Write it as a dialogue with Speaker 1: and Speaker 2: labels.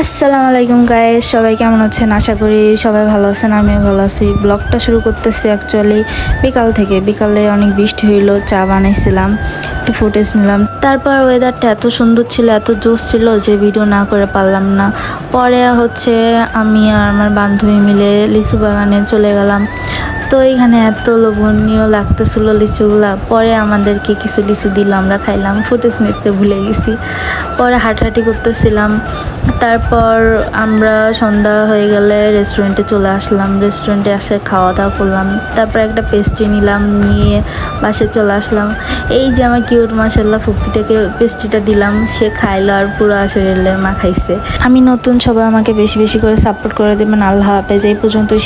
Speaker 1: আসসালামু আলাইকুম গাইস, সবাই কেমন আছেন? আশা করি সবাই ভালো আছেন, আমিও ভালো আছি। ব্লগটা শুরু করতেছি অ্যাকচুয়ালি বিকাল থেকে। বিকালে অনেক বৃষ্টি হইলো, চা বানাইছিলাম, একটু ফুটেজ নিলাম। তারপর ওয়েদারটা এত সুন্দর ছিল, এত জোস ছিল যে ভিডিও না করে পারলাম না। পরে আমি আর আমার বান্ধবী মিলে লিচু বাগানে চলে গেলাম। তো এইখানে এত লোভনীয় লাগতেছিল লিচুগুলা। পরে আমাদেরকে কিছু লিচু দিল, আমরা খাইলাম, ফুটেজ নিতে ভুলে গেছি। পরে হাঁটাহাঁটি করতেছিলাম। তারপর আমরা সন্ধ্যা হয়ে গেলে রেস্টুরেন্টে চলে আসলাম। রেস্টুরেন্টে এসে খাওয়া দাওয়া করলাম। তারপর একটা পেস্ট্রি নিলাম, নিয়ে বাসে চলে আসলাম। এই যে আমার কিউট মাশাআল্লাহ ফুপ্পিটাকে পেস্ট্রিটা দিলাম, সে খাইলো আর পুরো শরীরের মা খাইছে। আমি নতুন, সবাই আমাকে বেশি বেশি করে সাপোর্ট করে দেবেন। আল্লাহ হাফেজ। এই পর্যন্তই।